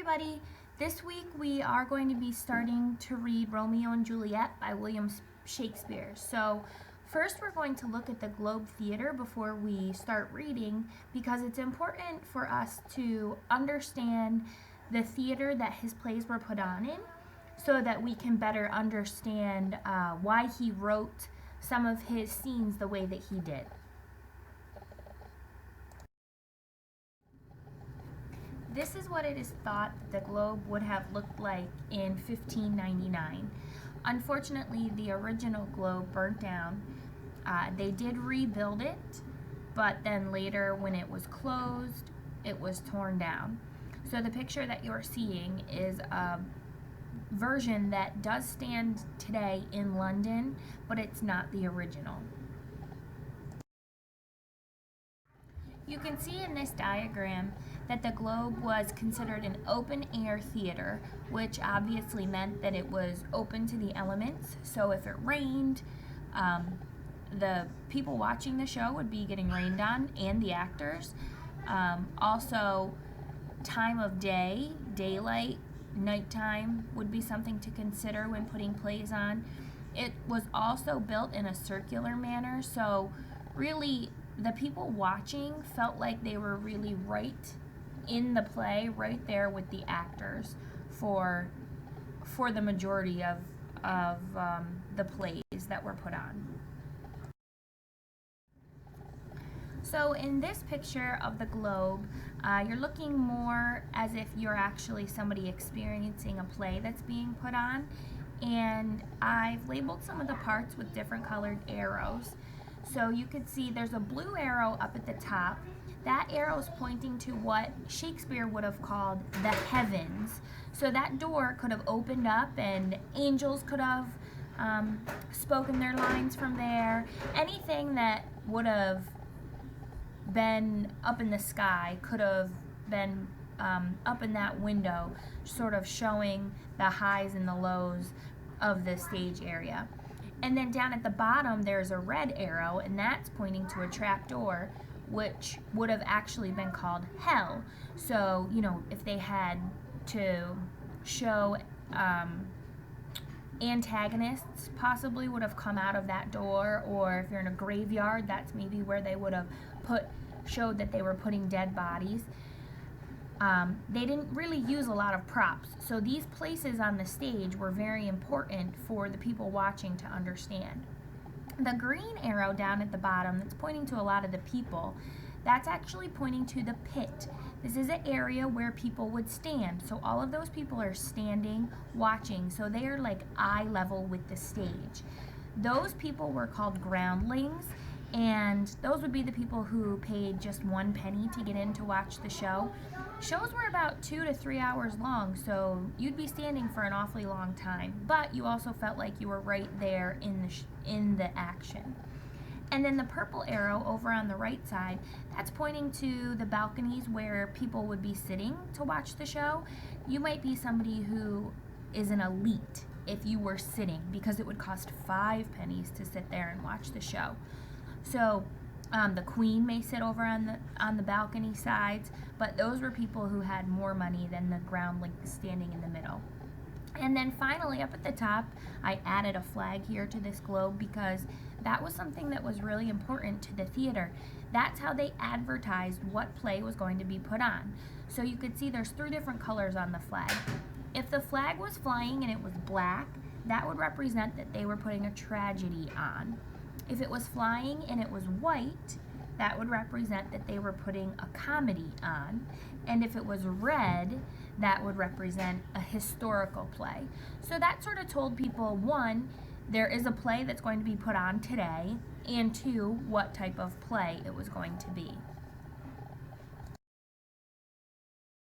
everybody. This week we are going to be starting to read Romeo and Juliet by William Shakespeare. So first we're going to look at the Globe Theater before we start reading because it's important for us to understand the theater that his plays were put on in so that we can better understand why he wrote some of his scenes the way that he did. This is what it is thought the Globe would have looked like in 1599. Unfortunately, the original Globe burnt down. They did rebuild it, but then later when it was closed, it was torn down. So the picture that you're seeing is a version that does stand today in London, but it's not the original. You can see in this diagram that the Globe was considered an open-air theater, which obviously meant that it was open to the elements. So if it rained, the people watching the show would be getting rained on, and the actors. Also, time of day, daylight, nighttime would be something to consider when putting plays on. It was also built in a circular manner, so really the people watching felt like they were really right in the play, right there with the actors for the majority of the plays that were put on. So in this picture of the Globe, you're looking more as if you're actually somebody experiencing a play that's being put on, and I've labeled some of the parts with different colored arrows. So you could see there's a blue arrow up at the top. That arrow is pointing to what Shakespeare would have called the heavens. So that door could have opened up and angels could have spoken their lines from there. Anything that would have been up in the sky could have been up in that window, sort of showing the highs and the lows of the stage area. And then down at the bottom there's a red arrow, and that's pointing to a trap door, which would have actually been called hell. So, you know, if they had to show antagonists possibly would have come out of that door, or if you're in a graveyard, that's maybe where they would have showed that they were putting dead bodies. They didn't really use a lot of props, so these places on the stage were very important for the people watching to understand. The green arrow down at the bottom that's pointing to a lot of the people, that's actually pointing to the pit. This is an area where people would stand, so all of those people are standing, watching, so they are like eye level with the stage. Those people were called groundlings, and those would be the people who paid just 1 penny to get in to watch the show. Shows were about 2 to 3 hours long, so you'd be standing for an awfully long time, but you also felt like you were right there in the action. And then the purple arrow over on the right side, that's pointing to the balconies where people would be sitting to watch the show. You might be somebody who is an elite if you were sitting, because it would cost 5 pennies to sit there and watch the show. So the queen may sit over on the balcony sides, but those were people who had more money than the groundlings standing in the middle. And then finally up at the top, I added a flag here to this globe because that was something that was really important to the theater. That's how they advertised what play was going to be put on. So you could see there's 3 different colors on the flag. If the flag was flying and it was black, that would represent that they were putting a tragedy on. If it was flying and it was white, that would represent that they were putting a comedy on. And if it was red, that would represent a historical play. So that sort of told people, 1, there is a play that's going to be put on today, and 2, what type of play it was going to be.